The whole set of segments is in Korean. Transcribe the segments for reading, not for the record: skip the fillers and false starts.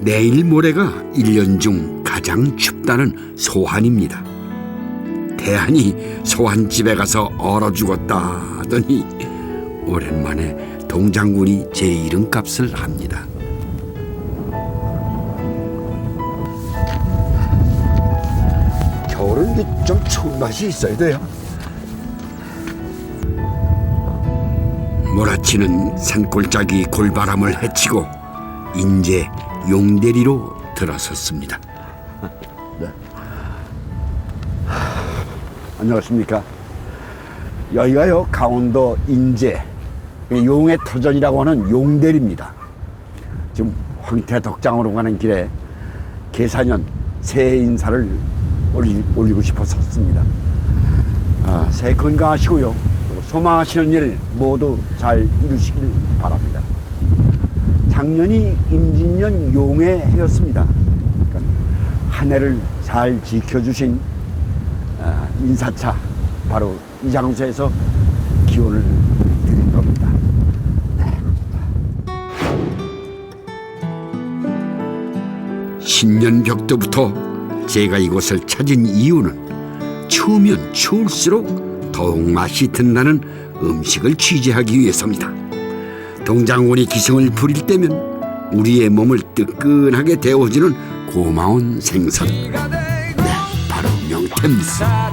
내일 모레가 1년 중 가장 춥다는 소환입니다. 대한이 소환집에 가서 얼어 죽었다 하더니 오랜만에 동장군이 제 이름값을 합니다. 겨울은 좀 추운 맛이 있어야 돼요. 몰아치는 산골짜기 골바람을 헤치고 인제 용대리로 들어섰습니다. 네. 안녕하십니까. 여기가요 강원도 인제 용의 터전이라고 하는 용대리입니다. 지금 황태덕장으로 가는 길에 계사년 새해 인사를 올리고 싶었습니다. 새해 건강하시고요. 소망하시는 일 모두 잘 이루시길 바랍니다. 작년이 임진년 용의 해였습니다. 그러니까 한 해를 잘 지켜주신 인사차 바로 이 장소에서 기원을 드린 겁니다. 신년벽도부터 제가 이곳을 찾은 이유는 추우면 추울수록 더욱 맛이 든다는 음식을 취재하기 위해서입니다. 동장군이 기승을 부릴 때면 우리의 몸을 뜨끈하게 데워주는 고마운 생선. 네, 바로 명태입니다.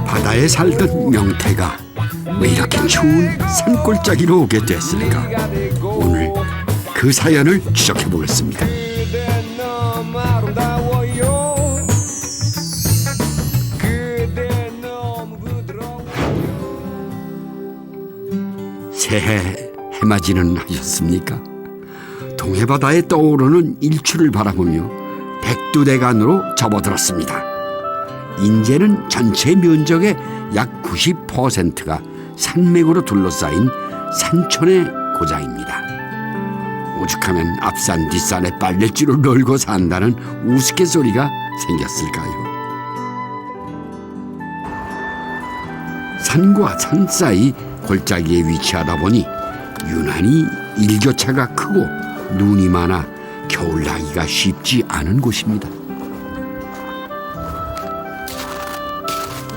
바다에 살던 명태가 왜 이렇게 추운 산골짜기로 오게 됐을까? 오늘 그 사연을 추적해 보겠습니다. 새해 해맞이는 하셨습니까? 동해바다에 떠오르는 일출을 바라보며 백두대간으로 접어들었습니다. 인제는 전체 면적의 약 90%가 산맥으로 둘러싸인 산촌의 고장입니다. 오죽하면 앞산 뒷산에 빨랫줄을 널고 산다는 우스갯소리가 생겼을까요? 산과 산 사이 골짜기에 위치하다 보니 유난히 일교차가 크고 눈이 많아 겨울 나기가 쉽지 않은 곳입니다.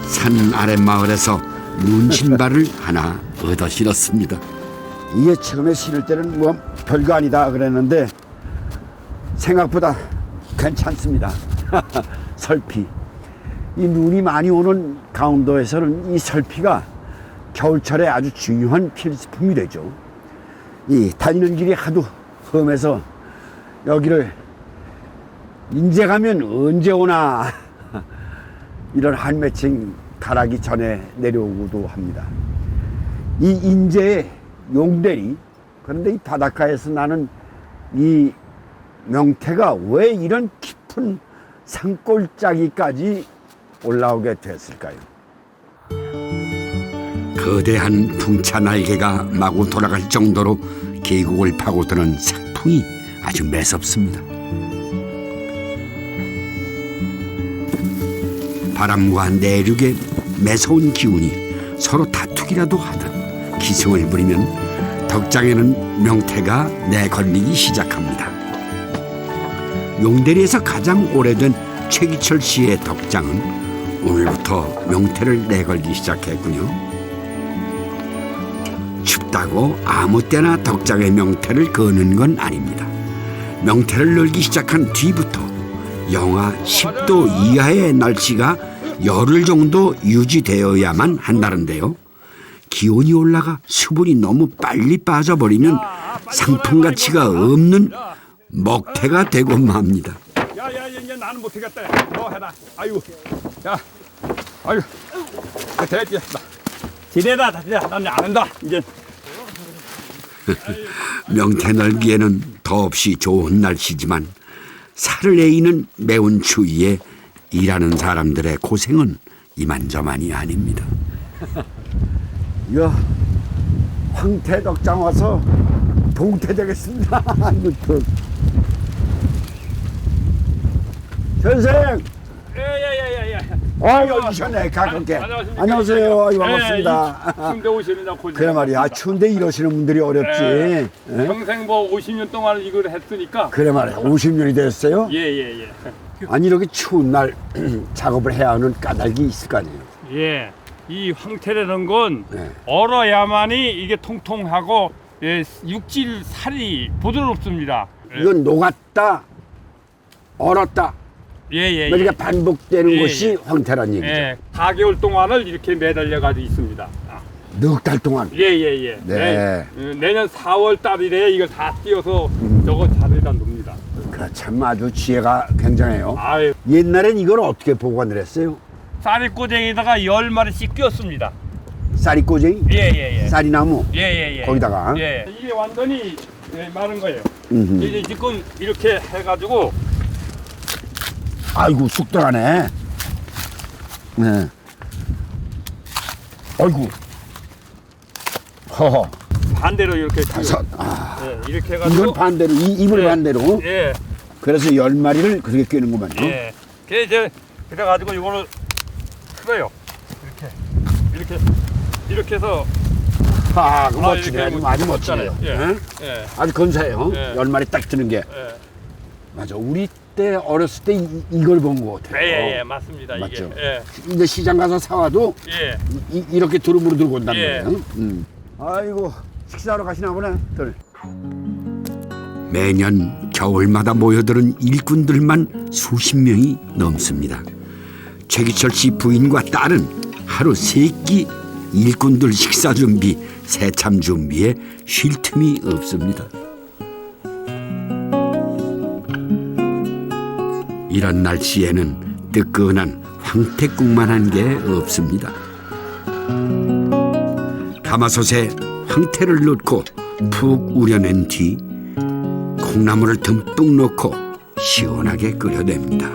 산 아랫마을에서 눈 신발을 하나 얻어 신었습니다. 이게 처음에 신을 때는 뭐 별거 아니다 그랬는데 생각보다 괜찮습니다. 설피. 이 눈이 많이 오는 강원도에서는 이 설피가 겨울철에 아주 중요한 필수품이 되죠. 이 다니는 길이 하도 험해서 여기를 인제 가면 언제 오나 이런 한매칭 가라기 전에 내려오고도 합니다. 이 인제의 용대리, 그런데 이 바닷가에서 나는 이 명태가 왜 이런 깊은 산골짜기까지 올라오게 됐을까요? 거대한 풍차 날개가 마구 돌아갈 정도로 계곡을 파고드는 산풍이 아주 매섭습니다. 바람과 내륙의 매서운 기운이 서로 다투기라도 하듯 기승을 부리면 덕장에는 명태가 내걸리기 시작합니다. 용대리에서 가장 오래된 최기철 씨의 덕장은 오늘부터 명태를 내걸기 시작했군요. 춥다고 아무 때나 덕장에 명태를 거는 건 아닙니다. 명태를 널기 시작한 뒤부터 영하 10도 이하의 날씨가 열흘 정도 유지되어야만 한다는데요. 기온이 올라가 수분이 너무 빨리 빠져버리면 상품 가치가 없는 먹태가 되고 맙니다. 이제 나는 못하겠다. 너 해라. 아유, 야, 아유, 됐지. 지내다, 지내다. 나는 안 한다. 이제. 명태 널기에는 더없이 좋은 날씨지만 살을 내이는 매운 추위에 일하는 사람들의 고생은 이만저만이 아닙니다. 이거 황태덕장 와서 동태되겠습니다. 선생! 야야야야야. 여기 계셨네. 가깝게. 안녕하십니까. 안녕하세요. 아유, 예, 반갑습니다. 추운데 오시느냐 고생. 그래 말이야. 추운데 이러시는 분들이 어렵지. 예. 예? 평생 뭐 50년 동안 이걸 했으니까. 그래 말이야. 50년이 됐어요? 예. 아니 이렇게 추운 날 작업을 해야 하는 까닭이 있을 거 아니에요. 예. 이 황태라는 건 네. 얼어야만이 이게 통통하고 예, 육질 살이 부드럽습니다. 예. 이건 녹았다, 얼었다. 예. 이렇게 반복되는 예, 것이 예. 황태란 얘기죠. 예. 4개월 동안을 이렇게 매달려 가지고 있습니다. 넉 달 동안. 예. 네. 내년 4월 달이래 이걸 다 띄어서 저거 자리에다 놓습니다. 그래, 참 아주 지혜가 굉장해요. 아유, 옛날엔 이걸 어떻게 보관을 했어요? 쌀이꼬쟁이다가 10마리씩 끼웠습니다. 쌀이꼬쟁이? 예. 쌀이나무? 예. 거기다가? 예. 이게 완전히 마른 거예요. 음흠. 이제 지금 이렇게 해가지고 아이고 쑥 들어가네. 네. 아이고. 허허. 반대로 이렇게 다섯. 예, 이렇게 해가지고 이건 반대로, 입을 예. 반대로. 예. 그래서 10마리를 그렇게 꿰는구만요. 예. 그래가지고 이거를 풀어요. 이렇게 해서 그 멋지네. 이렇게 아주 멋지네요. 예. 예? 예. 아주 건사해요. 예. 10마리 딱 드는 게. 예. 맞아. 우리 때 어렸을 때 이걸 본 것 같아요. 예, 맞습니다. 맞죠? 이게. 예. 이제 시장 가서 사와도 예. 이렇게 두루무루 들고 온다는 예. 거예요. 아이고 식사하러 가시나 보네. 매년 겨울마다 모여드는 일꾼들만 수십 명이 넘습니다. 최기철 씨 부인과 딸은 하루 3끼 일꾼들 식사 준비, 새참 준비에 쉴 틈이 없습니다. 이런 날씨에는 뜨끈한 황태국만한 게 없습니다. 가마솥에 황태를 넣고 푹 우려낸 뒤 콩나물을 듬뿍 넣고 시원하게 끓여냅니다.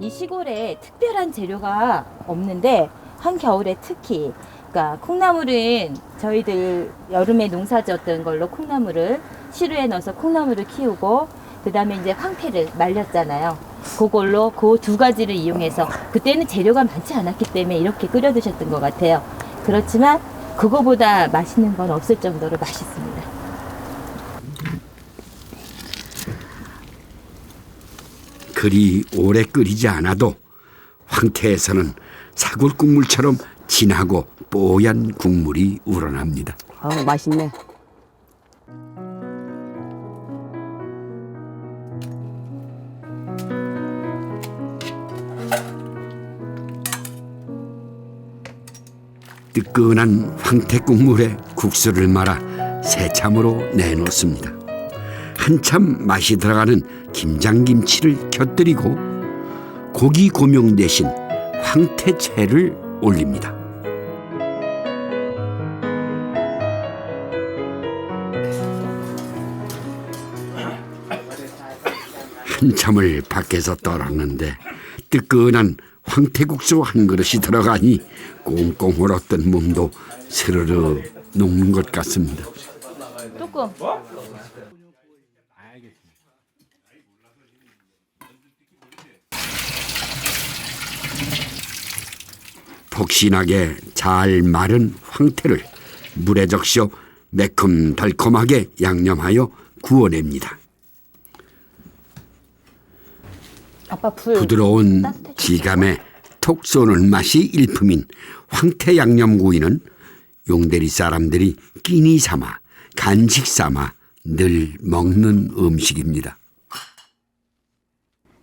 이 시골에 특별한 재료가 없는데 한겨울에 특히 그러니까 콩나물은 저희들 여름에 농사 지었던 걸로 콩나물을 시루에 넣어서 콩나물을 키우고 그다음에 이제 황태를 말렸잖아요. 그걸로 그 두 가지를 이용해서 그때는 재료가 많지 않았기 때문에 이렇게 끓여 드셨던 것 같아요. 그렇지만 그거보다 맛있는 건 없을 정도로 맛있습니다. 그리 오래 끓이지 않아도 황태에서는 사골 국물처럼 진하고 뽀얀 국물이 우러납니다. 맛있네. 뜨끈한 황태 국물에 국수를 말아 새참으로 내놓습니다. 한참 맛이 들어가는 김장김치를 곁들이고 고기 고명 대신 황태채를 올립니다. 한참을 밖에서 떨었는데 뜨끈한 황태국수 한 그릇이 들어가니 꽁꽁 얼었던 몸도 스르르 녹는 것 같습니다. 조금. 폭신하게 잘 마른 황태를 물에 적셔 매콤달콤하게 양념하여 구워냅니다. 아빠 불. 부드러운 질감에 톡 쏘는 맛이 일품인 황태 양념구이는 용대리 사람들이 끼니 삼아 간식 삼아 늘 먹는 음식입니다.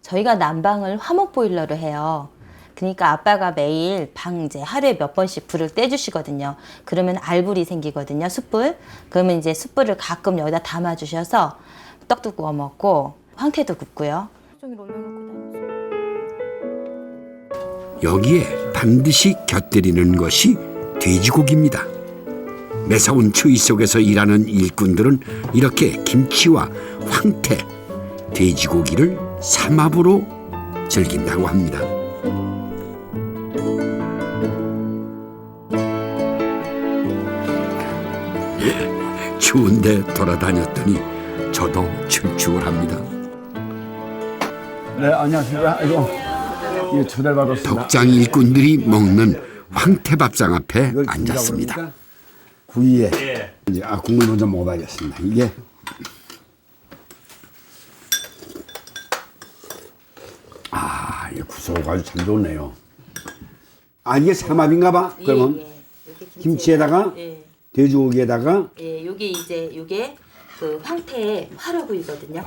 저희가 난방을 화목 보일러로 해요. 그러니까 아빠가 매일 방 이제 하루에 몇 번씩 불을 떼주시거든요. 그러면 알불이 생기거든요, 숯불. 그러면 이제 숯불을 가끔 여기다 담아주셔서 떡도 구워 먹고 황태도 굽고요. 여기에 반드시 곁들이는 것이 돼지고기입니다. 매서운 추위 속에서 일하는 일꾼들은 이렇게 김치와 황태, 돼지고기를 삼합으로 즐긴다고 합니다. 추운데 돌아다녔더니 저도 출출합니다. 네, 안녕하십니까. 이거 초대를 받았습니다. 덕장 일꾼들이 먹는 황태밥상 앞에 이걸 앉았습니다. 그러니까 구이에 예. 이제 국물 먼저 먹어봐야겠습니다. 이게 이게 구수하고 아주 참 좋네요. 이게 삼합인가봐. 그러면 이렇게 김치에다가 예. 돼지고기에다가 예, 요게 그 황태 화로구이거든요.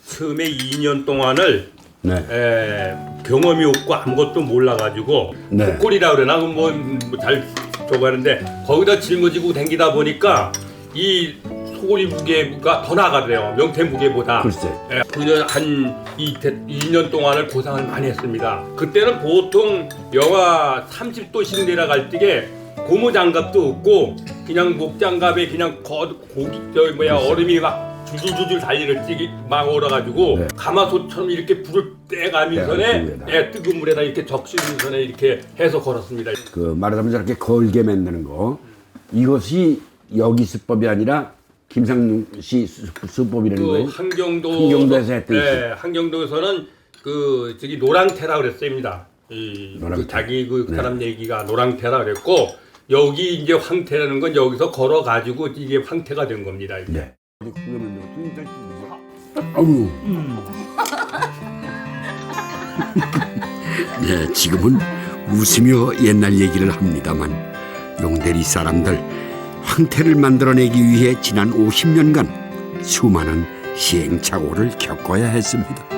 처음에 2년 동안을 네. 경험이 없고 아무것도 몰라가지고 네. 꼴이라 그러나 뭐잘 저거 하는데 거기다 짊어지고 댕기다 보니까 이 소고기 무게가 더 나가더래요. 명태 무게보다. 글쎄. 그냥 한 2년 동안을 고생을 많이 했습니다. 그때는 보통 영하 30도씩 내려갈 때게 고무장갑도 없고 그냥 목장갑에 그냥 얼음이 막 줄줄줄 달리는 찌기 막 얼어가지고 네. 가마솥처럼 이렇게 불을 떼가면서네 뜨거운 물에다 이렇게 적시면서네 이렇게 해서 걸었습니다. 그 말하자면 저렇게 걸게 만드는 거 이것이 여기 수법이 아니라 김상용 씨 수법이라는 거예요. 한경도에서 했던 네, 한경도에서는 그 저기 노랑태라 그랬습니다. 노랑태. 자기 그 사람 얘기가 노랑태라 그랬고 여기 이제 황태라는 건 여기서 걸어 가지고 이게 황태가 된 겁니다. 이게. 네. 어우. 네, 지금은 웃으며 옛날 얘기를 합니다만 용대리 사람들 황태를 만들어내기 위해 지난 50년간 수많은 시행착오를 겪어야 했습니다.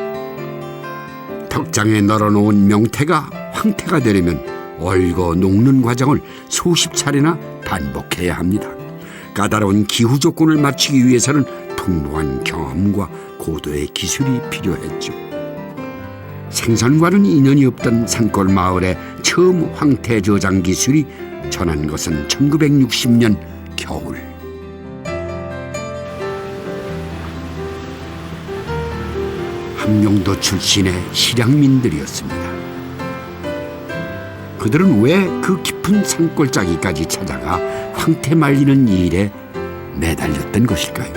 덕장에 널어놓은 명태가 황태가 되려면 얼거 녹는 과정을 수십 차례나 반복해야 합니다. 까다로운 기후 조건을 맞추기 위해서는 풍부한 경험과 고도의 기술이 필요했죠. 생선과는 인연이 없던 산골 마을에 처음 황태 저장 기술이 전한 것은 1960년 겨울. 함경도 출신의 실향민들이었습니다. 그들은 왜 그 깊은 산골짜기까지 찾아가 황태 말리는 일에 매달렸던 것일까요?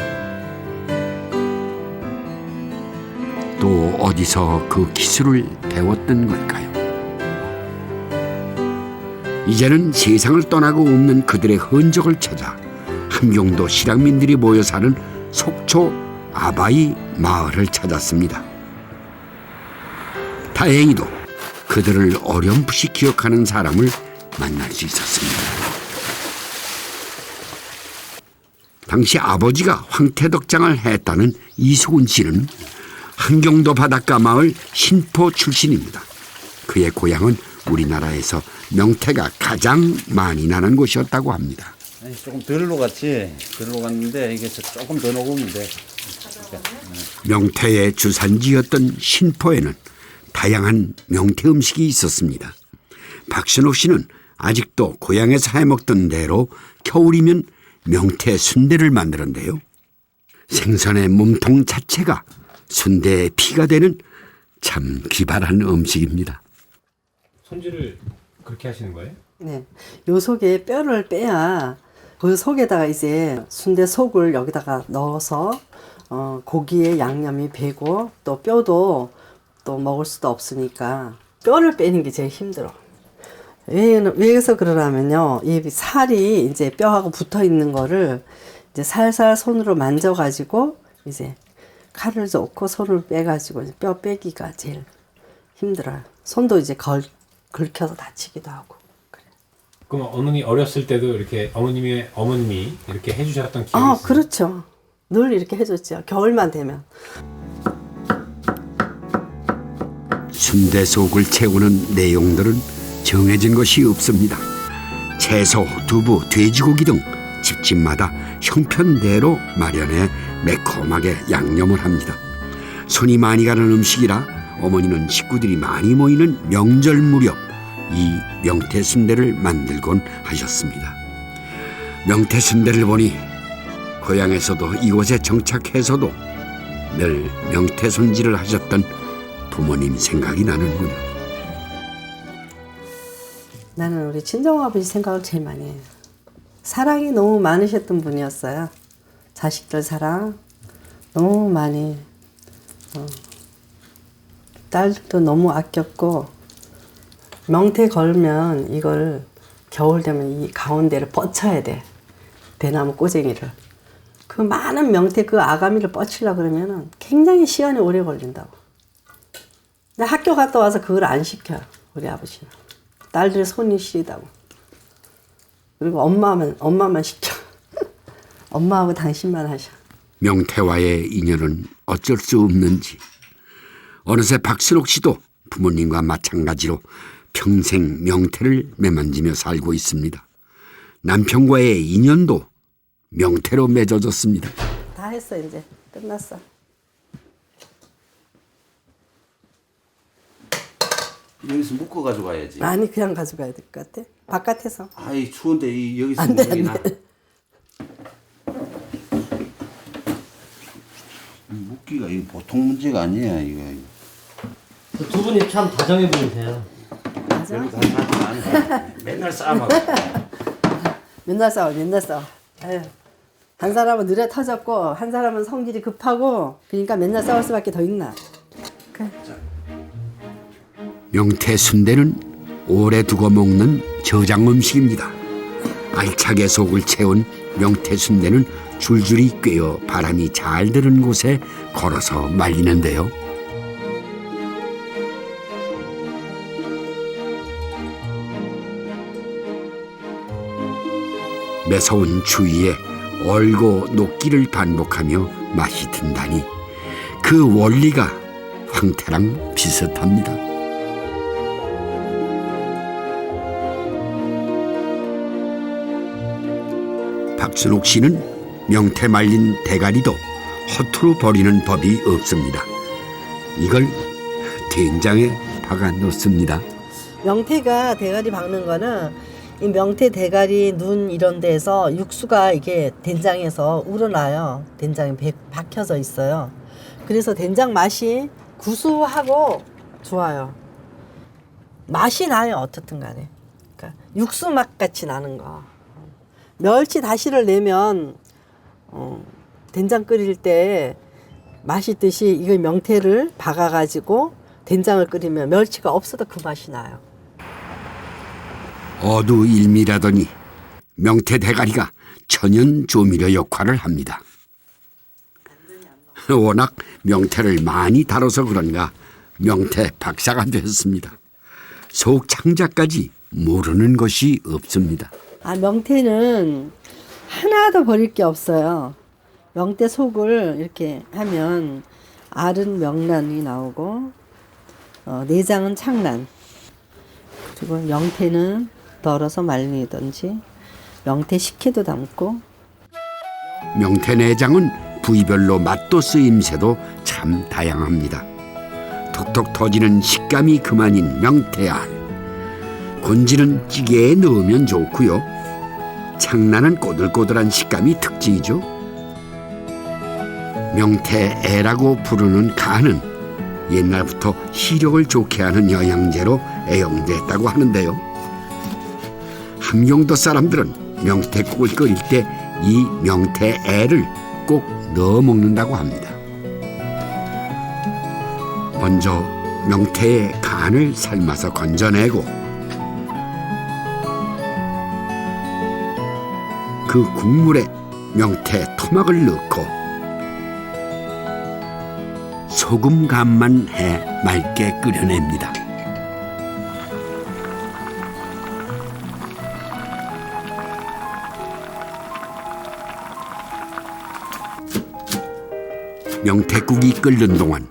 또 어디서 그 기술을 배웠던 걸까요? 이제는 세상을 떠나고 없는 그들의 흔적을 찾아 함경도 실향민들이 모여 사는 속초 아바이 마을을 찾았습니다. 다행히도 그들을 어렴풋이 기억하는 사람을 만날 수 있었습니다. 당시 아버지가 황태덕장을 했다는 이수근 씨는 함경도 바닷가 마을 신포 출신입니다. 그의 고향은 우리나라에서 명태가 가장 많이 나는 곳이었다고 합니다. 조금 덜 녹았지. 덜 녹았는데 이게 조금 더 녹으면 돼. 명태의 주산지였던 신포에는 다양한 명태 음식이 있었습니다. 박순옥 씨는 아직도 고향에서 해먹던 대로 겨울이면 명태 순대를 만드는데요. 생선의 몸통 자체가 순대의 피가 되는 참 기발한 음식입니다. 손질을 그렇게 하시는 거예요? 네. 요 속에 뼈를 빼야 그 속에다가 이제 순대 속을 여기다가 넣어서 고기에 양념이 배고 또 뼈도 또 먹을 수도 없으니까 뼈를 빼는 게 제일 힘들어. 왜서 그러냐면요. 이 살이 이제 뼈하고 붙어 있는 거를 이제 살살 손으로 만져가지고 이제 칼을 놓고 손을 빼가지고 뼈 빼기가 제일 힘들어요. 손도 이제 긁혀서 다치기도 하고. 그럼 어머니 어렸을 때도 이렇게 어머님이 이렇게 해주셨던 기억이 있어요? 그렇죠. 늘 이렇게 해줬죠. 겨울만 되면. 순대 속을 채우는 내용들은 정해진 것이 없습니다. 채소, 두부, 돼지고기 등 집집마다 형편대로 마련해 매콤하게 양념을 합니다. 손이 많이 가는 음식이라 어머니는 식구들이 많이 모이는 명절 무렵 이 명태 순대를 만들곤 하셨습니다. 명태 순대를 보니 고향에서도 이곳에 정착해서도 늘 명태 손질을 하셨던 부모님 생각이 나는군요. 나는 우리 친정아버지 생각을 제일 많이 해요. 사랑이 너무 많으셨던 분이었어요. 자식들 사랑 너무 많이. 딸들도 너무 아꼈고, 명태 걸면 이걸 겨울 되면 이 가운데를 뻗쳐야 돼. 대나무 꼬쟁이를. 그 많은 명태 그 아가미를 뻗치려고 그러면은 굉장히 시간이 오래 걸린다고. 근데 학교 갔다 와서 그걸 안 시켜, 우리 아버지는. 딸들 손이 시리다고. 그리고 엄마만 시켜. 엄마하고 당신만 하셔. 명태와의 인연은 어쩔 수 없는지 어느새 박순옥 씨도 부모님과 마찬가지로 평생 명태를 매만지며 살고 있습니다. 남편과의 인연도 명태로 맺어졌습니다. 다 했어, 이제. 끝났어. 여기서 묶어 가져가야지. 아니, 그냥 가져가야 될 것 같아. 바깥에서. 아이 추운데 여기서 안 돼, 묶기나. 안 돼. 묶기가 이거 보통 문제가 아니야 이거. 두 분이 참 다정해 보이세요. 맞아. 별로 다 안 해. 맨날 싸움하고. 맨날 싸워, 맨날 싸워. 아유. 한 사람은 느려 터졌고, 한 사람은 성질이 급하고, 그러니까 맨날 싸울 수밖에 더 있나. 그래. 명태 순대는 오래 두고 먹는 저장 음식입니다. 알차게 속을 채운 명태 순대는 줄줄이 꿰어 바람이 잘 드는 곳에 걸어서 말리는데요. 매서운 추위에 얼고 녹기를 반복하며 맛이 든다니 그 원리가 황태랑 비슷합니다. 박순옥 씨는 명태 말린 대가리도 허투루 버리는 법이 없습니다. 이걸 된장에 박아 넣습니다. 명태가 대가리 박는 거는 이 명태 대가리 눈 이런 데서 육수가 이게 된장에서 우러나요. 된장이 박혀져 있어요. 그래서 된장 맛이 구수하고 좋아요. 맛이 나요, 어떻든 간에. 그러니까 육수 맛 같이 나는 거. 멸치 다시를 내면 된장 끓일 때 맛있듯이 이거 명태를 박아가지고 된장을 끓이면 멸치가 없어도 그 맛이 나요. 어두일미라더니 명태 대가리가 천연 조미료 역할을 합니다. 워낙 명태를 많이 다뤄서 그런가 명태 박사가 되었습니다. 속 창자까지 모르는 것이 없습니다. 명태는 하나도 버릴 게 없어요. 명태 속을 이렇게 하면 알은 명란이 나오고 내장은 창란, 그리고 명태는 덜어서 말리든지 명태 식혜도 담고. 명태 내장은 부위별로 맛도 쓰임새도 참 다양합니다. 톡톡 터지는 식감이 그만인 명태알. 곤지는 찌개에 넣으면 좋고요. 창란은 꼬들꼬들한 식감이 특징이죠. 명태애라고 부르는 간은 옛날부터 시력을 좋게 하는 영양제로 애용됐다고 하는데요. 함경도 사람들은 명태국을 끓일 때 이 명태애를 꼭 넣어 먹는다고 합니다. 먼저 명태의 간을 삶아서 건져내고 그 국물에 명태 토막을 넣고 소금 간만 해 맑게 끓여냅니다. 명태국이 끓는 동안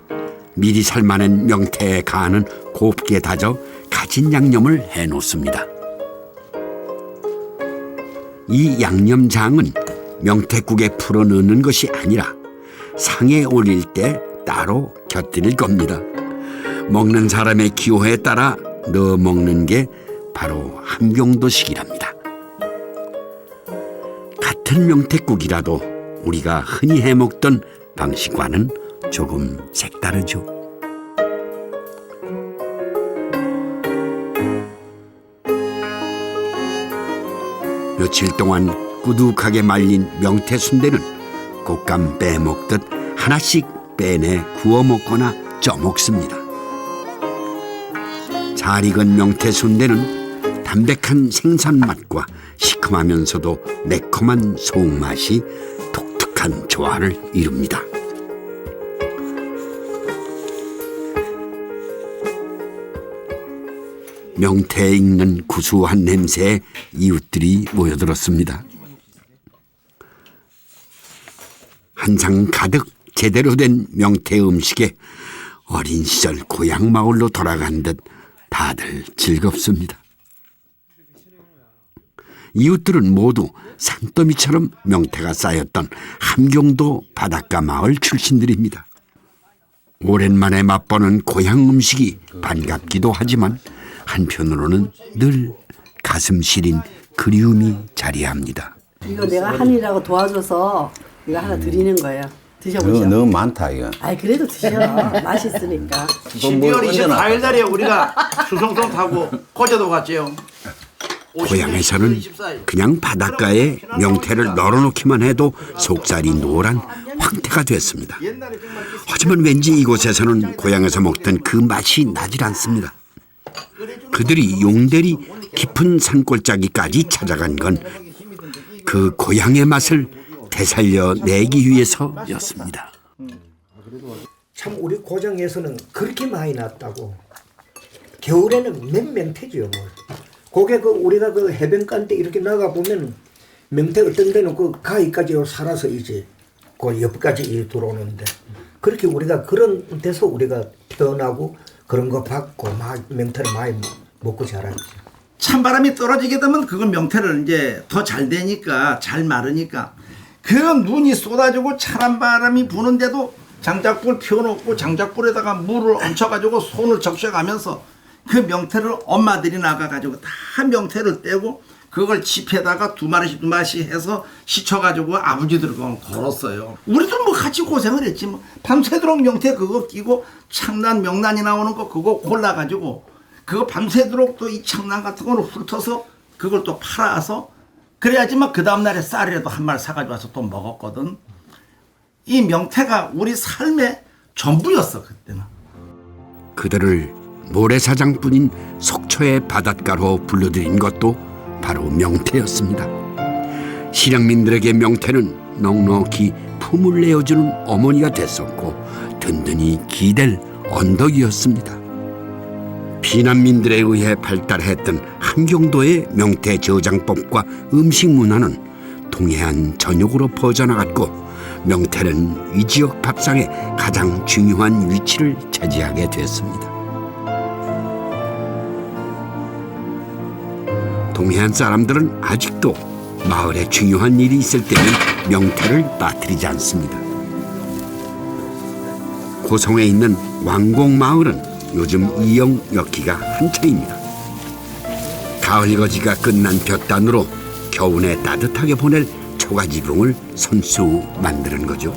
미리 삶아낸 명태의 간은 곱게 다져 가진 양념을 해놓습니다. 이 양념장은 명태국에 풀어 넣는 것이 아니라 상에 올릴 때 따로 곁들일 겁니다. 먹는 사람의 기호에 따라 넣어 먹는 게 바로 함경도식이랍니다. 같은 명태국이라도 우리가 흔히 해먹던 방식과는 조금 색다르죠. 며칠 동안 꾸둑하게 말린 명태 순대는 곶감 빼먹듯 하나씩 빼내 구워 먹거나 쪄 먹습니다. 잘 익은 명태 순대는 담백한 생선 맛과 시큼하면서도 매콤한 속맛이 독특한 조화를 이룹니다. 명태에 익는 구수한 냄새에 이웃들이 모여들었습니다. 한 상 가득 제대로 된 명태 음식에 어린 시절 고향 마을로 돌아간 듯 다들 즐겁습니다. 이웃들은 모두 산더미처럼 명태가 쌓였던 함경도 바닷가 마을 출신들입니다. 오랜만에 맛보는 고향 음식이 반갑기도 하지만 한편으로는 늘 가슴 시린 그리움이 자리합니다. 이거 내가 하느라고 도와줘서 이거 하나 드리는 거예요. 드셔보시죠. 너무 많다 이거. 아이 그래도 드셔. 맛있으니까. 12월 24일 날에 우리가 수송선 타고 고제도 갔지요. 고향에서는 그냥 바닷가에 명태를 널어놓기만 해도 속살이 노란 황태가 됐습니다. 하지만 왠지 이곳에서는 고향에서 먹던 그 맛이 나질 않습니다. 그들이 용대리 깊은 산골짜기까지 찾아간 건 그 고향의 맛을 되살려내기 위해서였습니다. 참 우리 고장에서는 그렇게 많이 났다고. 겨울에는 몇 명태지요. 뭐. 고개 우리가 그 해변가 때 이렇게 나가 보면 명태 어떤 데는 그 가위까지 살아서 이제 그 옆까지 들어오는데 그렇게 우리가 그런 데서 우리가 태어나고 그런 거 받고 명태를 많이 먹고 자랐죠. 찬바람이 떨어지게 되면 그건 명태를 이제 더 잘 되니까 잘 마르니까 그런 눈이 쏟아지고 찬한 바람이 부는데도 장작불 피워놓고 장작불에다가 물을 얹혀가지고 손을 적셔가면서 그 명태를 엄마들이 나가가지고 다 명태를 떼고 그걸 집에다가 두 마리씩 해서 씻혀가지고 아버지들 걸었어요. 우리도 뭐 같이 고생을 했지 뭐. 밤새도록 명태 그거 끼고 창난 명란이 나오는 거 그거 골라가지고 그거 밤새도록 또 이 창난 같은 거를 훑어서 그걸 또 팔아서 그래야지만 그 다음날에 쌀이라도 한 마리 사가지고 와서 또 먹었거든. 이 명태가 우리 삶의 전부였어 그때는. 그들을 모래사장뿐인 속초의 바닷가로 불러들인 것도 바로 명태였습니다. 실향민들에게 명태는 넉넉히 품을 내어주는 어머니가 됐었고 든든히 기댈 언덕이었습니다. 피난민들에 의해 발달했던 함경도의 명태 저장법과 음식 문화는 동해안 전역으로 퍼져나갔고 명태는 이 지역 밥상에 가장 중요한 위치를 차지하게 됐습니다. 동해안 사람들은 아직도 마을에 중요한 일이 있을 때는 명태를 빠뜨리지 않습니다. 고성에 있는 왕곡마을은 요즘 이영 엮기가 한창입니다. 가을 거지가 끝난 볕단으로 겨우내 따뜻하게 보낼 초가지붕을 손수 만드는 거죠.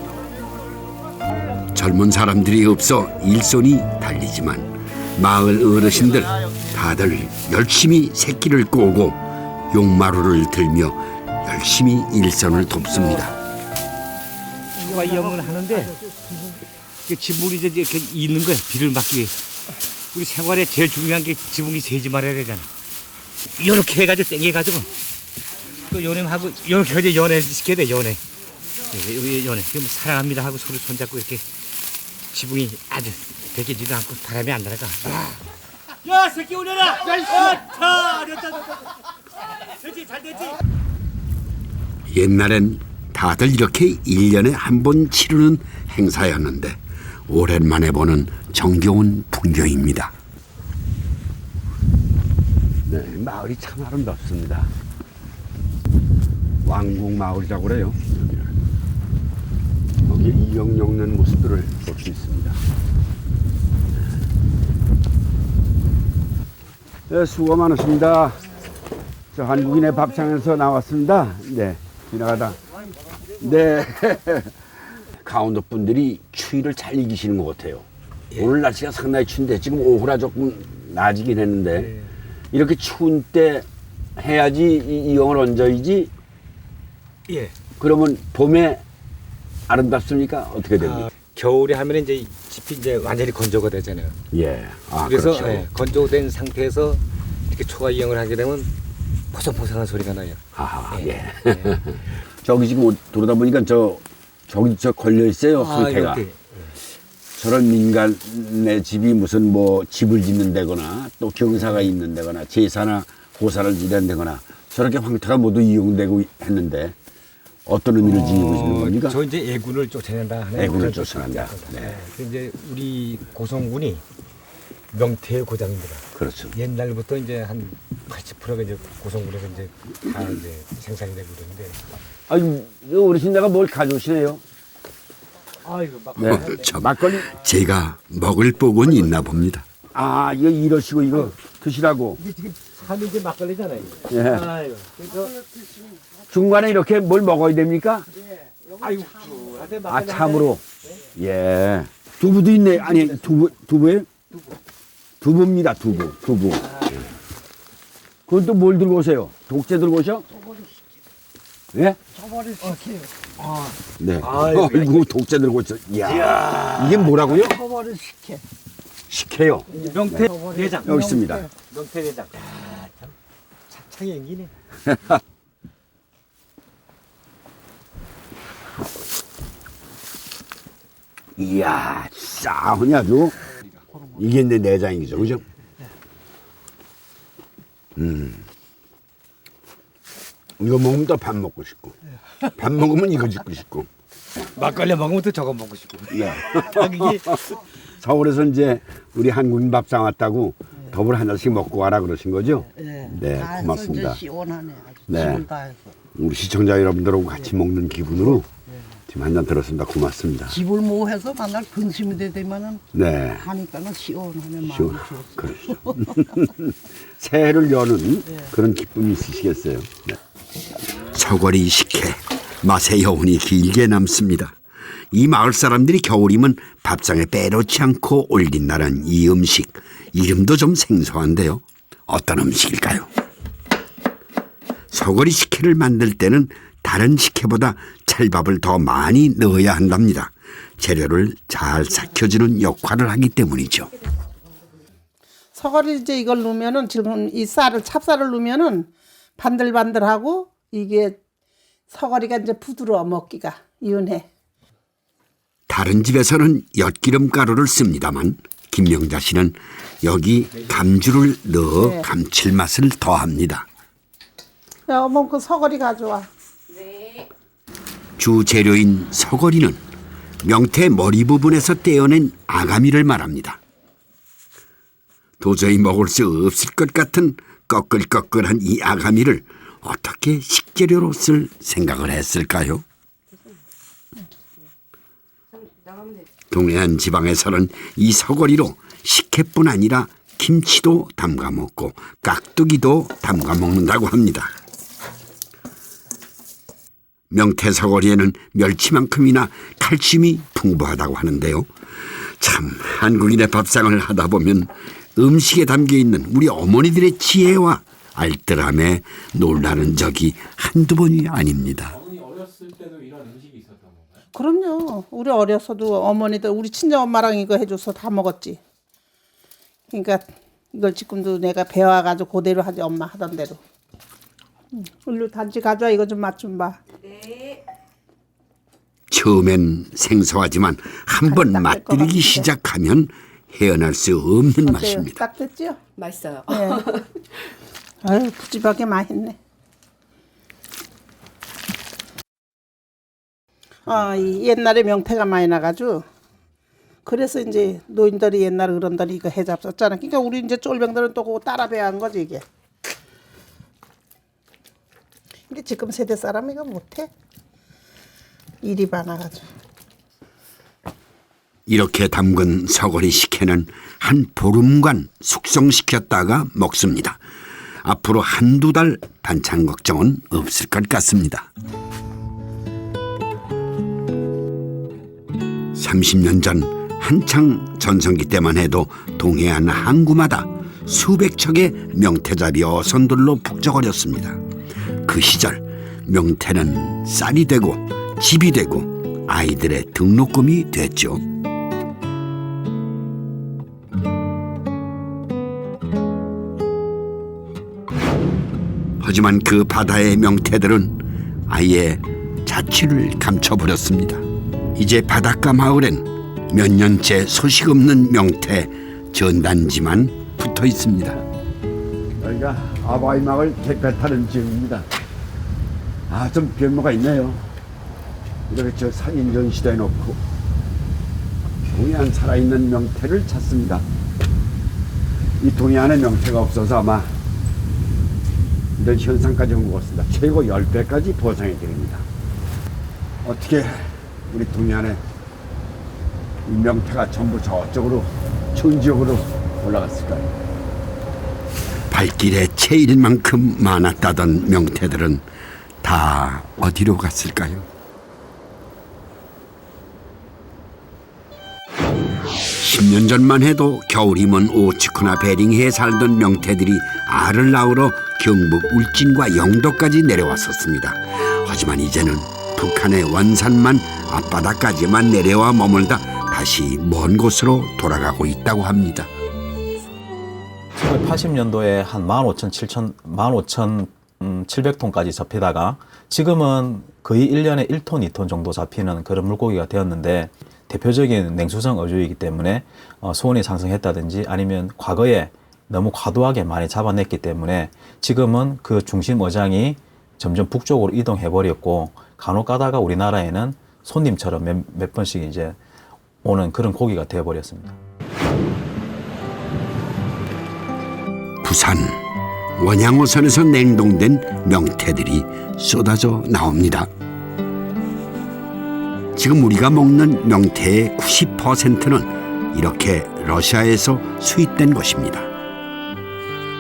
젊은 사람들이 없어 일손이 달리지만 마을 어르신들 다들 열심히 새끼를 꼬고 용마루를 들며 열심히 일선을 돕습니다. 이 영을 하는데 지붕이 이렇게 있는 거야. 비를 막기 위해. 우리 생활에 제일 중요한 게 지붕이 새지 말아야 되잖아. 이렇게 해가지고 땡겨가지고 또 연행하고 이렇게 연애 시켜야 돼. 연애. 그럼 사랑합니다 하고 서로 손잡고 이렇게 지붕이 아주 베개지도 않고 바람이 안 날아가. 야 새끼 올려라. 됐지 잘 됐지. 옛날엔 다들 이렇게 1년에 한 번 치르는 행사였는데 오랜만에 보는 정겨운 풍경입니다. 네, 마을이 참 아름답습니다. 왕곡마을이라고 그래요. 여기 이영 엮는 모습들을 볼 수 있습니다. 네, 수고 많으십니다. 저 한국인의 밥상에서 나왔습니다. 네, 지나가다. 네. 강원도 분들이 추위를 잘 이기시는 것 같아요. 오늘 날씨가 상당히 추운데 지금 오후라 조금 나아지긴 했는데 이렇게 추운 때 해야지 이 영을 얹어야지. 예. 그러면 봄에 아름답습니까? 어떻게 됩니까? 겨울에 하면 이제 짚이 이제 완전히 건조가 되잖아요. 예. 아, 그래서 그렇죠. 예, 건조된 상태에서 이렇게 초가 이용을 하게 되면 포성포성한 소리가 나요. 아, 예. 예. 저기 지금 돌아다 보니까 저기 걸려 있어요, 상태가. 이렇게. 저런 민간의 집이 무슨 뭐 집을 짓는다거나 또 경사가 있는다거나 제사나 고사를 지낸다거나 저렇게 황태가 모두 이용되고 했는데 어떤 의미를 지니고 있는 겁니까? 저 이제 애군을 쫓아낸다 하는 애군을 그런 쫓아낸다. 뜻입니다. 네. 그래서 이제 우리 고성군이 명태의 고장입니다. 그렇죠. 옛날부터 이제 한 80%가 이제 고성군에서 이제 다 이제 생산이 되고 그러는데. 아유, 어르신네가 뭘 가져오시네요. 아이고 막. 네. 저 막걸리. 제가 먹을 복은 있나 봅니다. 아, 이거 이러시고 이거 드시라고. 이게 지금 산이 이제 막걸리잖아요. 예. 아이고. 그래서 중간에 이렇게 뭘 먹어야 됩니까? 아이고. 아, 참으로. 예. 두부도 있네. 아니, 두부예요? 두부입니다, 두부. 예. 그건 또 뭘 들고 오세요? 독재 들고 오셔? 예? 저번에 시켜요. 네. 아이고, 아이고, 독재 들고 오셔. 이야. 이게 뭐라고요? 저번에 시켜. 식혜요. 명태 내장. 여기 있습니다. 명태 내장. 참 착착이 연기네. 이야, 싸우니 아주. 이게 내 내장이죠, 그죠? 이거 먹으면 또 밥 먹고 싶고. 밥 먹으면 이거 짓고 싶고. 막걸리 먹으면 또 저거 먹고 싶고. 네. 이게 서울에서 이제 우리 한국인 밥상 왔다고 더불 한 잔씩 먹고 와라 그러신 거죠? 네, 고맙습니다. 시원하네. 아주. 네. 집을 다 해서. 우리 시청자 여러분들하고 같이 먹는 기분으로 지금 한 잔 들었습니다. 고맙습니다. 집을 뭐 해서 만날 근심이 되면은 네. 하니까는 시원하네. 마음이 시원. 좋았어. 그렇죠. 새해를 여는 그런 기쁨이 있으시겠어요. 네. 서거리 식혜 맛의 여운이 길게 남습니다. 이 마을 사람들이 겨울이면 밥상에 빼놓지 않고 올린다는 이 음식, 이름도 좀 생소한데요. 어떤 음식일까요? 서거리 식혜를 만들 때는 다른 식혜보다 찰밥을 더 많이 넣어야 한답니다. 재료를 잘 삭혀주는 역할을 하기 때문이죠. 서거리 이제 이걸 넣으면은 지금 이 찹쌀을 넣으면은 반들반들하고 이게 서거리가 이제 부드러워 먹기가 이은해. 다른 집에서는 엿기름 가루를 씁니다만 김명자 씨는 여기 감주를 넣어 감칠맛을 더합니다. 야, 어머 그 서거리 가져와. 주 재료인 서거리는 명태 머리 부분에서 떼어낸 아가미를 말합니다. 도저히 먹을 수 없을 것 같은 꺼끌꺼끌한 이 아가미를 어떻게 식재료로 쓸 생각을 했을까요? 동해안 지방에서는 이 서거리로 식혜뿐 아니라 김치도 담가 먹고 깍두기도 담가 먹는다고 합니다. 명태 서거리에는 멸치만큼이나 칼슘이 풍부하다고 하는데요. 참 한국인의 밥상을 하다 보면 음식에 담겨있는 우리 어머니들의 지혜와 알뜰함에 놀라는 적이 한두 번이 아닙니다. 어머니 어렸을 때도 이런 음식이 있었던 건가요? 그럼요. 우리 어려서도 어머니들 우리 친정엄마랑 이거 해줘서 다 먹었지. 그러니까 이걸 지금도 내가 배워가지고 그대로 하지 엄마 하던 대로. 일로 단지 가져와 이거 좀 맛 좀 봐. 처음엔 생소하지만 한번 딱 될것 맛들이기 같은데. 시작하면 헤어날 수 없는 어때요? 맛입니다. 딱 됐죠? 맛있어요. 네. 아유 푸짐하게 맛있네. 이 옛날에 명태가 많이 나가지고 그래서 이제 노인들이 옛날 어른들이 이거 해 잡섰잖아. 그러니까 우리 이제 쫄병들은 또 그거 따라 배워한 거지 이게. 근데 지금 세대 사람 이거 못해. 일이 많아가지고. 이렇게 담근 서거리 식혜는 한 보름간 숙성시켰다가 먹습니다. 앞으로 한두 달 반찬 걱정은 없을 것 같습니다. 30년 전 한창 전성기 때만 해도 동해안 항구마다 수백 척의 명태잡이 어선들로 북적거렸습니다. 그 시절 명태는 쌀이 되고 집이 되고 아이들의 등록금이 됐죠. 하지만 그 바다의 명태들은 아예 자취를 감춰버렸습니다. 이제 바닷가 마을엔 몇 년째 소식 없는 명태 전단지만 붙어 있습니다. 여기가 아바이 마을 갯배 타는 지역입니다. 아, 좀 변모가 있네요. 이렇게 저 사진 전시대 놓고 동해안 살아있는 명태를 찾습니다. 이 동해안에 명태가 없어서 아마 이런 현상까지 온 것 같습니다. 최고 10배까지 보상이 됩니다. 어떻게 우리 동해안에 이 명태가 전부 저쪽으로 천지역으로 올라갔을까요? 발길에 채일 만큼 많았다던 명태들은 다 어디로 갔을까요? 10년 전만 해도 겨울이면 오츠쿠나 베링해에 살던 명태들이 알을 낳으러 경북 울진과 영도까지 내려왔었습니다. 하지만 이제는 북한의 원산만 앞바다까지만 내려와 머물다 다시 먼 곳으로 돌아가고 있다고 합니다. 1980년도에 한 15,700톤까지 잡히다가 지금은 거의 1년에 1톤, 2톤 정도 잡히는 그런 물고기가 되었는데, 대표적인 냉수성 어류이기 때문에 수온이 상승했다든지 아니면 과거에 너무 과도하게 많이 잡아냈기 때문에 지금은 그 중심 어장이 점점 북쪽으로 이동해 버렸고, 간혹 가다가 우리나라에는 손님처럼 몇 번씩 이제 오는 그런 고기가 되어 버렸습니다. 부산 원양어선에서 냉동된 명태들이 쏟아져 나옵니다. 지금 우리가 먹는 명태의 90%는 이렇게 러시아에서 수입된 것입니다.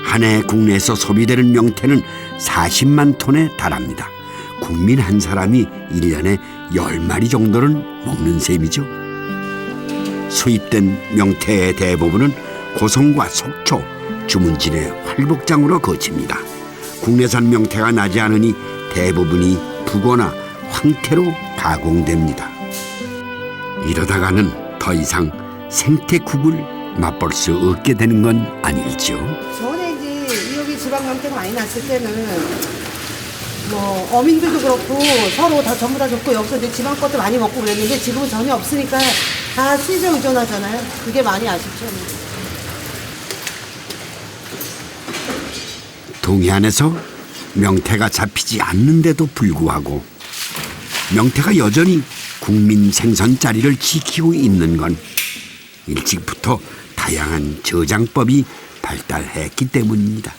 한 해 국내에서 소비되는 명태는 40만 톤에 달합니다. 국민 한 사람이 1년에 10마리 정도는 먹는 셈이죠. 수입된 명태의 대부분은 고성과 속초, 주문진의 활복장으로 거칩니다. 국내산 명태가 나지 않으니 대부분이 북어나 황태로 가공됩니다. 이러다가는 더 이상 생태국을 맛볼 수 없게 되는 건 아닐지요. 전에 이제 여기 지방 명태가 많이 났을 때는 뭐 어민들도 그렇고 서로 다 전부 다 좋고 여기서 이제 지방 것도 많이 먹고 그랬는데 지금은 전혀 없으니까 다 시장 의존하잖아요. 그게 많이 아쉽죠. 동해안에서 명태가 잡히지 않는데도 불구하고 명태가 여전히 국민 생선 자리를 지키고 있는 건 일찍부터 다양한 저장법이 발달했기 때문입니다.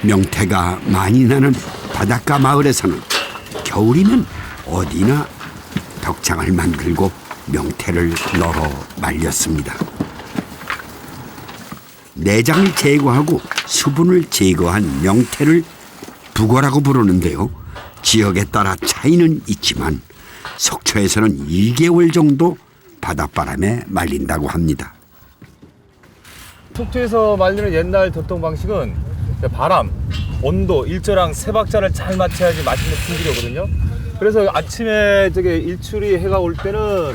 명태가 많이 나는 바닷가 마을에서는 겨울이면 어디나 덕창을 만들고 명태를 널어 말렸습니다. 내장을 제거하고 수분을 제거한 명태를 북어라고 부르는데요. 지역에 따라 차이는 있지만 속초에서는 2개월 정도 바닷바람에 말린다고 합니다. 속초에서 말리는 옛날 덮통 방식은 바람, 온도, 일조랑 세 박자를 잘 맞춰야지 맛있는 품질이 오거든요. 그래서 아침에 일출이 해가 올 때는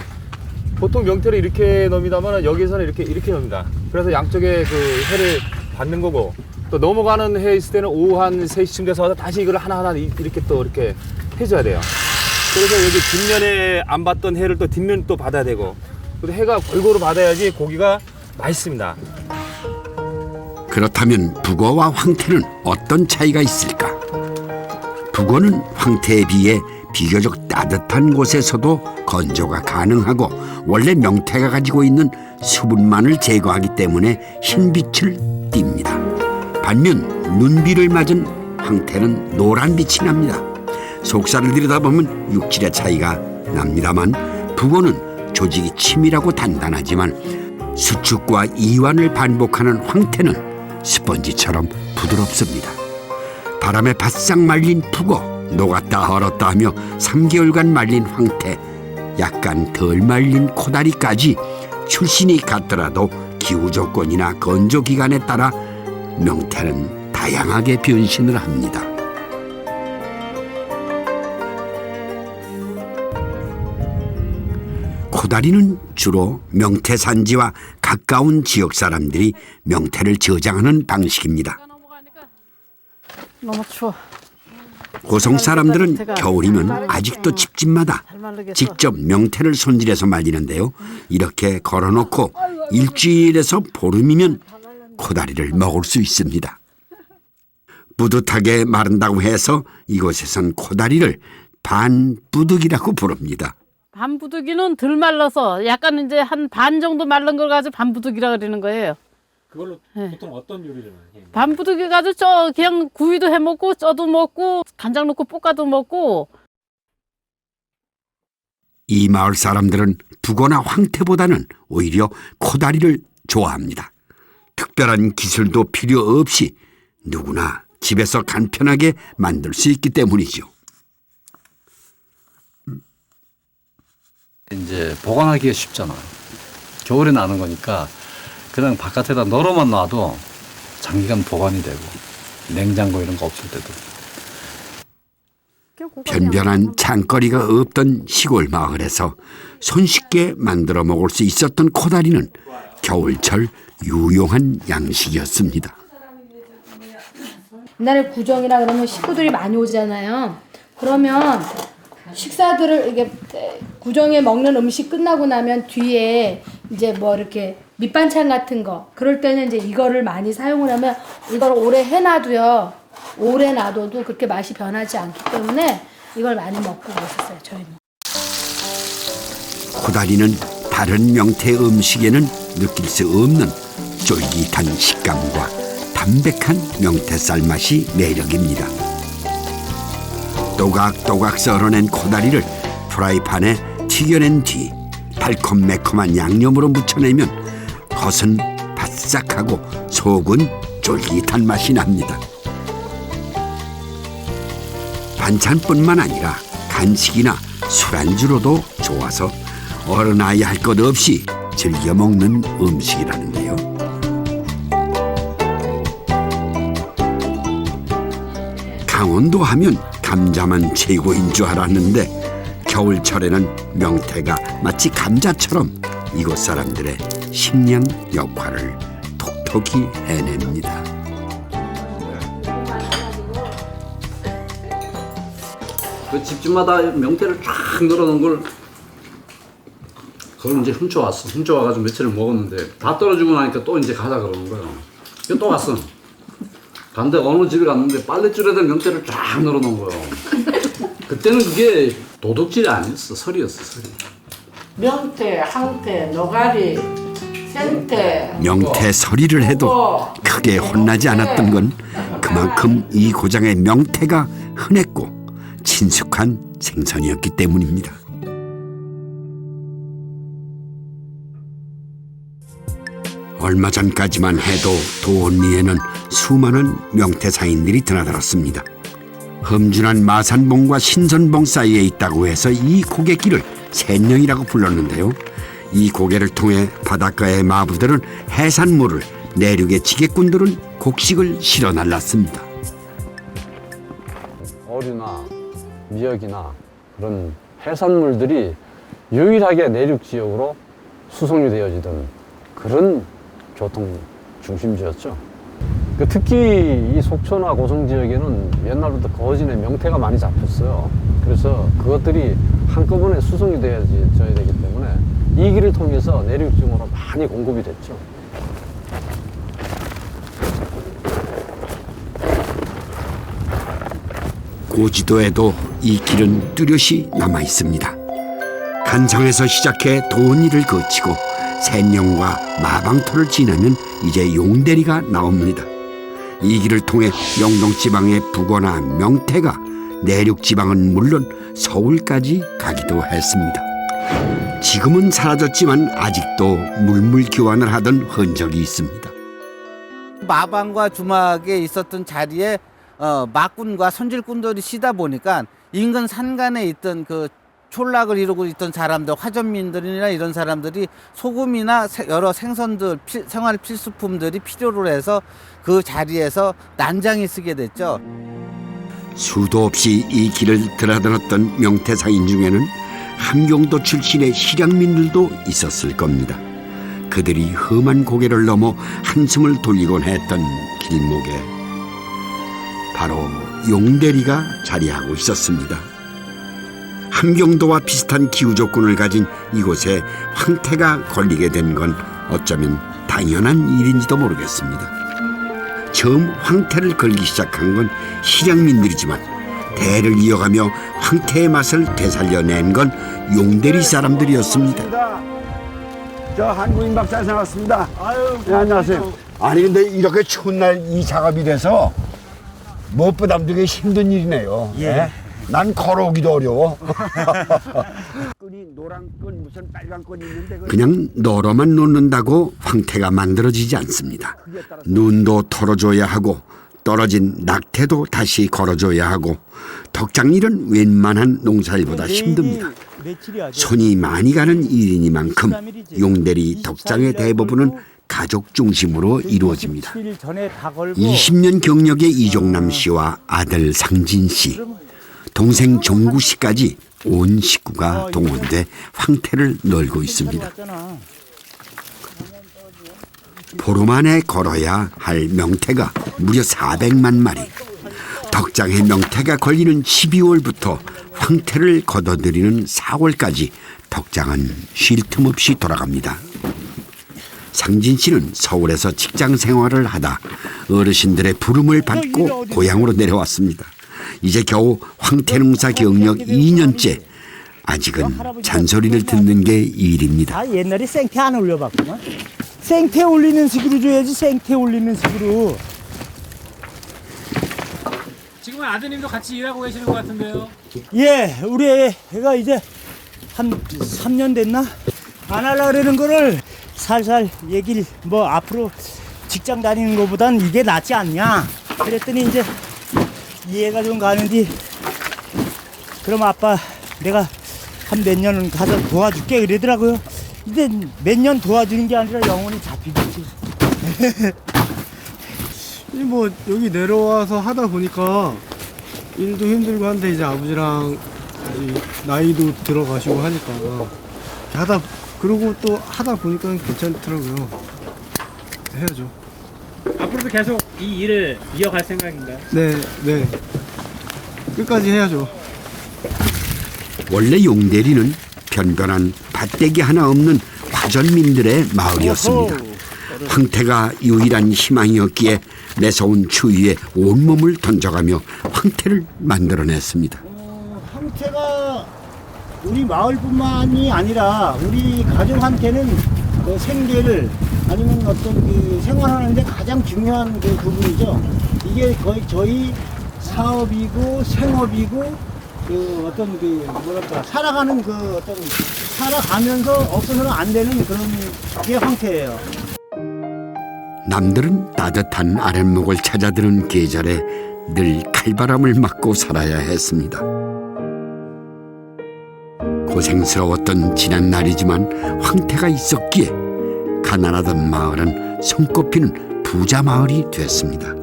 보통 명태를 이렇게 넣습니다만 여기서는 이렇게 넣습니다. 그래서 양쪽에 그 해를 받는 거고, 또 넘어가는 해 있을 때는 오후 한 3시쯤 돼서 와서 다시 이걸 하나하나 이렇게 또 이렇게 해줘야 돼요. 그래서 여기 뒷면에 안 받던 해를 또 뒷면 또 받아야 되고, 그래서 해가 골고루 받아야지 고기가 맛있습니다. 그렇다면 북어와 황태는 어떤 차이가 있을까? 북어는 황태에 비해 비교적 따뜻한 곳에서도 건조가 가능하고 원래 명태가 가지고 있는 수분만을 제거하기 때문에 흰빛을 띱니다. 반면 눈비를 맞은 황태는 노란빛이 납니다. 속살을 들여다보면 육질의 차이가 납니다만 북어는 조직이 치밀하고 단단하지만 수축과 이완을 반복하는 황태는 스펀지처럼 부드럽습니다. 바람에 바싹 말린 푸거, 녹았다 얼었다 하며 3개월간 말린 황태, 약간 덜 말린 코다리까지 출신이 같더라도 기후 조건이나 건조 기간에 따라 명태는 다양하게 변신을 합니다. 코다리는 주로 명태 산지와 가까운 지역 사람들이 명태를 저장하는 방식입니다. 너무 추워. 고성 사람들은 겨울이면 아직도 집집마다 직접 명태를 손질해서 말리는데요. 이렇게 걸어놓고 일주일에서 보름이면 코다리를 먹을 수 있습니다. 뿌듯하게 마른다고 해서 이곳에선 코다리를 반뿌득이라고 부릅니다. 반부두기는 덜 말라서 약간 이제 한 반 정도 말른 걸 가지고 반부두기라 그러는 거예요. 그걸로 보통 어떤 요리를 해요? 반부두기 가지고 그냥 구이도 해 먹고 쪄도 먹고 간장 넣고 볶아도 먹고. 이 마을 사람들은 푸거나 황태보다는 오히려 코다리를 좋아합니다. 특별한 기술도 필요 없이 누구나 집에서 간편하게 만들 수 있기 때문이죠. 이제 보관하기가 쉽잖아요. 겨울에 나는 거니까 그냥 바깥에다 널어만 놔도 장기간 보관이 되고 냉장고 이런 거 없을 때도. 변변한 장거리가 없던 시골 마을에서 손쉽게 만들어 먹을 수 있었던 코다리는 겨울철 유용한 양식이었습니다. 옛날에 구정이라 그러면 식구들이 많이 오잖아요. 그러면 식사들을 이게 구정에 먹는 음식 끝나고 나면 뒤에 이제 뭐 이렇게 밑반찬 같은 거 그럴 때는 이제 이거를 많이 사용을 하면 이걸 오래 해놔도요. 오래 놔둬도 그렇게 맛이 변하지 않기 때문에 이걸 많이 먹고 그랬었어요. 저희는. 코다리는 다른 명태 음식에는 느낄 수 없는 쫄깃한 식감과 담백한 명태쌀 맛이 매력입니다. 또각또각 썰어낸 코다리를 프라이팬에 튀겨낸 뒤 달콤매콤한 양념으로 무쳐내면 겉은 바싹하고 속은 쫄깃한 맛이 납니다. 반찬뿐만 아니라 간식이나 술안주로도 좋아서 어른아이 할 것 없이 즐겨 먹는 음식이라는데요. 강원도 하면 감자만 최고인 줄 알았는데 겨울철에는 명태가 마치 감자처럼 이곳 사람들의 식량 역할을 톡톡히 해냅니다. 그 집집마다 명태를 쫙 널어놓은 걸 그걸 이제 훔쳐왔어. 훔쳐와가지고 며칠을 먹었는데 다 떨어지고 나니까 또 이제 가자 그러는 거야. 그래서 또 왔어. 간데 어느 집에 갔는데 빨랫줄에다 명태를 쫙 널어놓은 거야. 그때는 그게 도둑질이 아니었어. 설이었어. 설이. 명태, 황태, 노가리, 생태. 명태 서리를 해도 크게 혼나지 않았던 건 그만큼 이 고장의 명태가 흔했고 친숙한 생선이었기 때문입니다. 얼마 전까지만 해도 도원리에는 수많은 명태상인들이 드나들었습니다. 험준한 마산봉과 신선봉 사이에 있다고 해서 이 고갯길을 샌령이라고 불렀는데요. 이 고개를 통해 바닷가의 마부들은 해산물을, 내륙의 지게꾼들은 곡식을 실어 날랐습니다. 어류나 미역이나 그런 해산물들이 유일하게 내륙 지역으로 수송이 되어지던 그런 교통 중심지였죠. 특히 이 속초나 고성 지역에는 옛날부터 거진에 명태가 많이 잡혔어요. 그래서 그것들이 한꺼번에 수송이 되어져야 되기 때문에 이 길을 통해서 내륙 지역으로 많이 공급이 됐죠. 고지도에도 이 길은 뚜렷이 남아 있습니다. 간성에서 시작해 도원리를 거치고 샌령과 마방토를 지나면 이제 용대리가 나옵니다. 이 길을 통해 영동지방의 북어나 명태가 내륙지방은 물론 서울까지 가기도 했습니다. 지금은 사라졌지만 아직도 물물 교환을 하던 흔적이 있습니다. 마방과 주막에 있었던 자리에 막군과 손질꾼들이 쉬다 보니까 인근 산간에 있던 그 촌락을 이루고 있던 사람들, 화전민들이나 이런 사람들이 소금이나 여러 생선들, 생활 필수품들이 필요로 해서 그 자리에서 난장이 쓰게 됐죠. 수도 없이 이 길을 드나들었던 명태상인 중에는 함경도 출신의 실향민들도 있었을 겁니다. 그들이 험한 고개를 넘어 한숨을 돌리곤 했던 길목에 바로 용대리가 자리하고 있었습니다. 함경도와 비슷한 기후 조건을 가진 이곳에 황태가 걸리게 된 건 어쩌면 당연한 일인지도 모르겠습니다. 처음 황태를 걸기 시작한 건 실향민들이지만 대를 이어가며 황태의 맛을 되살려낸 건 용대리 사람들이었습니다. 저 한국인 박사에서 나왔습니다. 네, 안녕하세요. 아니 근데 이렇게 추운 날 이 작업이 돼서 무엇보다 되게 힘든 일이네요. 예. 네? 난 걸어오기도 어려워. 끈이 노란 끈 무슨 빨간 끈이 있는데 그냥 널어만 놓는다고 황태가 만들어지지 않습니다. 눈도 털어줘야 하고 떨어진 낙태도 다시 걸어줘야 하고 덕장일은 웬만한 농사일보다 힘듭니다. 손이 많이 가는 일이니만큼 용대리 덕장의 대부분은 가족 중심으로 이루어집니다. 20년 경력의 이종남 씨와 아들 상진 씨, 동생 종구 씨까지 온 식구가 동원돼 황태를 널고 있습니다. 보름 안에 걸어야 할 명태가 무려 400만 마리. 덕장에 명태가 걸리는 12월부터 황태를 걷어들이는 4월까지 덕장은 쉴 틈 없이 돌아갑니다. 상진 씨는 서울에서 직장 생활을 하다 어르신들의 부름을 받고 고향으로 내려왔습니다. 이제 겨우 황태 농사 경력 2년째. 아직은 잔소리를 듣는 게 일입니다. 아, 옛날에 생태 안 올려봤구나. 생태 올리는 식으로 줘야지. 생태 올리는 식으로. 지금은 아드님도 같이 일하고 계시는 것 같은데요. 예, 우리 애가 이제 한 3년 됐나? 안 하려고 그러는 거를 살살 얘기를 뭐 앞으로 직장 다니는 것보단 이게 낫지 않냐. 그랬더니 이제 이해가 좀 가는데 그럼 아빠 내가 한 몇 년은 가서 도와줄게 이러더라고요. 근데 몇 년 도와주는 게 아니라 영원히 잡히겠지. 뭐 여기 내려와서 하다 보니까 일도 힘들고 한데 이제 아버지랑 나이도 들어가시고 하니까 하다 그러고 또 하다 보니까 괜찮더라고요. 해야죠. 앞으로도 계속 이 일을 이어갈 생각인가요? 네. 끝까지 해야죠. 원래 용대리는 변변한 밭대기 하나 없는 화전민들의 마을이었습니다. 황태가 유일한 희망이었기에 매서운 추위에 온몸을 던져가며 황태를 만들어냈습니다. 황태가 우리 마을뿐만이 아니라 우리 가정한테는 그 생계를 아니면 어떤 그 생활하는데 가장 중요한 그 부분이죠. 이게 거의 저희 사업이고 생업이고 그 어떤 그 뭐랄까 살아가는 그 어떤 살아가면서 없어서는 안 되는 그런 게 황태예요. 남들은 따뜻한 아랫목을 찾아드는 계절에 늘 칼바람을 맞고 살아야 했습니다. 고생스러웠던 지난 날이지만 황태가 있었기에 가난하던 마을은 손꼽히는 부자 마을이 됐습니다.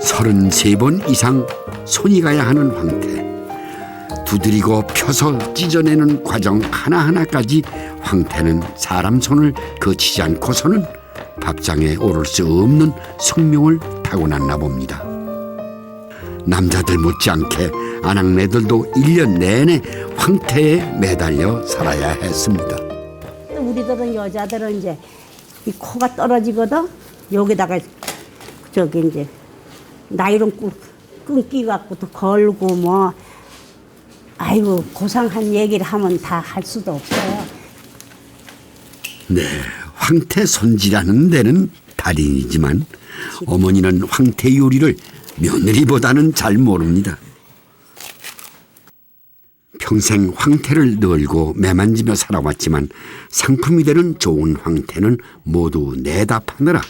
33번 이상 손이 가야 하는 황태. 두드리고 펴서 찢어내는 과정 하나하나까지 황태는 사람 손을 거치지 않고서는 밥상에 오를 수 없는 숙명을 타고났나 봅니다. 남자들 못지않게 아낙네들도 1년 내내 황태에 매달려 살아야 했습니다. 우리들은 여자들은 이제 이 코가 떨어지거든. 여기다가 저기 이제 나이론 끊기 갖고 또 걸고 뭐 아이고 고상한 얘기를 하면 다 할 수도 없어요. 네, 황태 손질하는 데는 달인이지만 어머니는 황태 요리를 며느리보다는 잘 모릅니다. 평생 황태를 널고 매만지며 살아왔지만 상품이 되는 좋은 황태는 모두 내다 파느라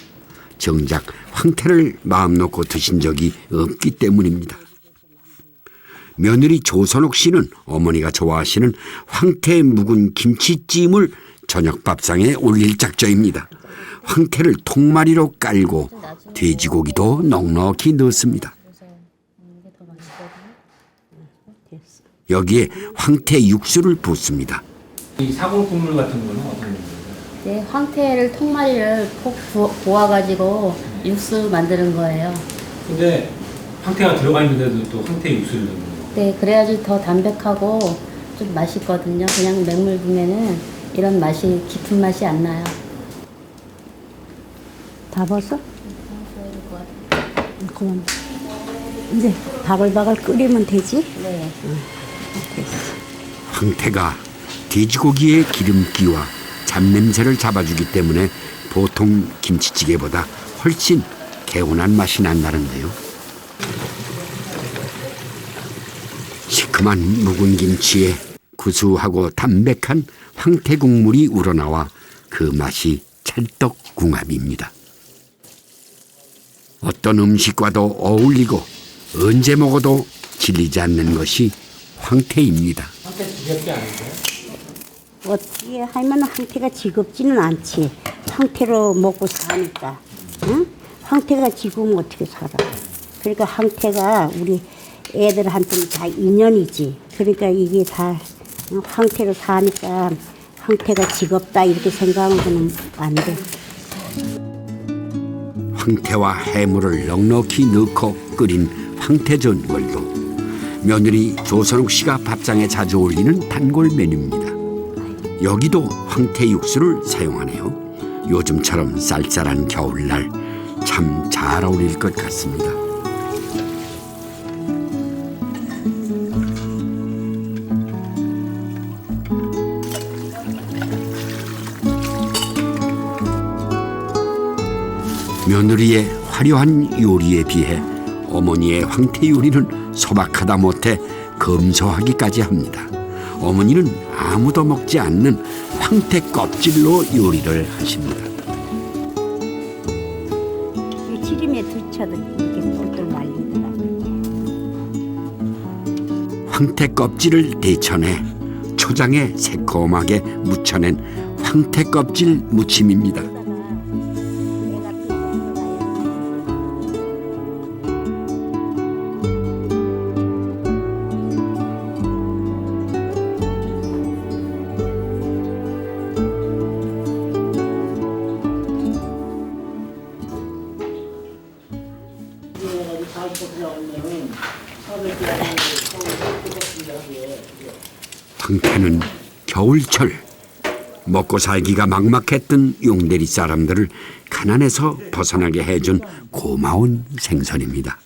정작 황태를 마음 놓고 드신 적이 없기 때문입니다. 며느리 조선옥 씨는 어머니가 좋아하시는 황태 묵은 김치찜을 저녁 밥상에 올릴 작정입니다. 황태를 통마리로 깔고 돼지고기도 넉넉히 넣습니다. 여기에 황태 육수를 붓습니다. 이 사골 국물 같은 거는 어떤 건가요? 네, 황태를 통마리를 푹 부어가지고 육수 만드는 거예요. 근데 황태가 들어가 있는데도 또 황태 육수를 넣는 거예요? 네, 그래야지 더 담백하고 좀 맛있거든요. 그냥 맹물 부면은 이런 맛이 깊은 맛이 안 나요. 다 벗어? 그만. 이제 바글바글 끓이면 되지? 네. 황태가 돼지고기의 기름기와 잡냄새를 잡아주기 때문에 보통 김치찌개보다 훨씬 개운한 맛이 난다는데요. 시큼한 묵은 김치에 구수하고 담백한 황태 국물이 우러나와 그 맛이 찰떡궁합입니다. 어떤 음식과도 어울리고 언제 먹어도 질리지 않는 것이 황태입니다. 황태 지겹지 않으세요? 어떻게 하면 황태가 지겹지는 않지. 황태로 먹고 사니까. 응? 황태가 지구면 어떻게 살아. 그러니까 황태가 우리 애들한테는 다 인연이지. 그러니까 이게 다 황태로 사니까 황태가 지겹다 이렇게 생각하면 안 돼. 황태와 해물을 넉넉히 넣고 끓인 황태전골도 며느리 조선옥 씨가 밥상에 자주 올리는 단골 메뉴입니다. 여기도 황태 육수를 사용하네요. 요즘처럼 쌀쌀한 겨울날 참 잘 어울릴 것 같습니다. 며느리의 화려한 요리에 비해 어머니의 황태 요리는 소박하다 못해 검소하기까지 합니다. 어머니는 아무도 먹지 않는 황태 껍질로 요리를 하십니다. 지림에 들쳐도 이렇게 똘똘 말리더라고요. 황태 껍질을 데쳐내 초장에 새콤하게 무쳐낸 황태 껍질 무침입니다. 황태는 겨울철 먹고 살기가 막막했던 용대리 사람들을 가난에서 벗어나게 해준 고마운 생선입니다.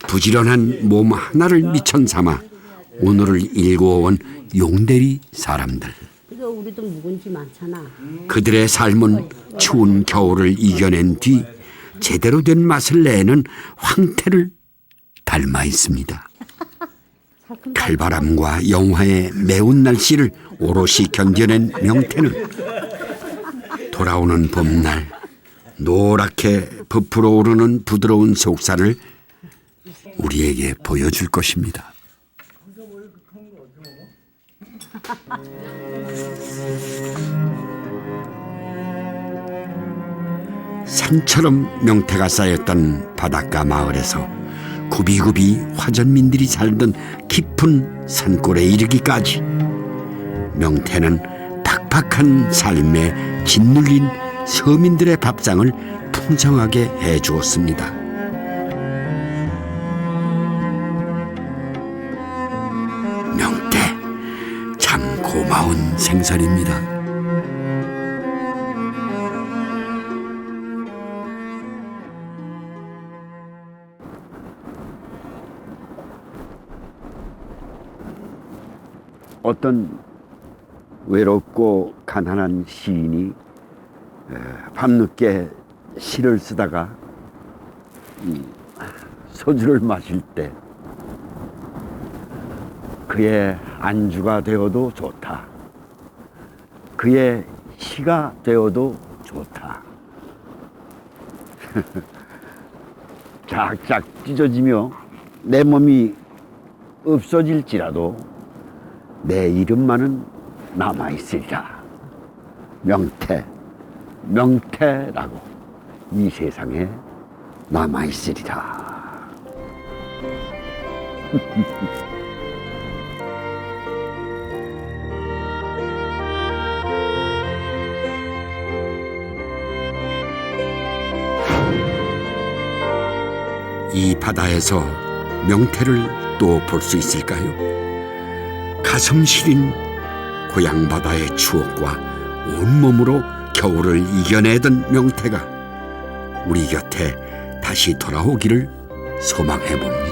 부지런한 몸 하나를 미천 삼아 오늘을 일구어온 용대리 사람들. 이거 우리도 묵은지 많잖아. 그들의 삶은 추운 겨울을 이겨낸 뒤 제대로 된 맛을 내는 황태를 닮아 있습니다. 칼바람과 영하의 매운 날씨를 오롯이 견뎌낸 명태는 돌아오는 봄날 노랗게 부풀어 오르는 부드러운 속살을 우리에게 보여줄 것입니다. 산처럼 명태가 쌓였던 바닷가 마을에서 굽이굽이 화전민들이 살던 깊은 산골에 이르기까지 명태는 팍팍한 삶에 짓눌린 서민들의 밥상을 풍성하게 해주었습니다. 명태 참 고마운 생선입니다. 어떤 외롭고 가난한 시인이 밤늦게 시를 쓰다가 소주를 마실 때 그의 안주가 되어도 좋다. 그의 시가 되어도 좋다. 쫙쫙 찢어지며 내 몸이 없어질지라도 내 이름만은 남아있으리라. 명태, 명태라고 이 세상에 남아있으리라. 이 바다에서 명태를 또 볼 수 있을까요? 가슴 시린 고향 바다의 추억과 온몸으로 겨울을 이겨내던 명태가 우리 곁에 다시 돌아오기를 소망해 봅니다.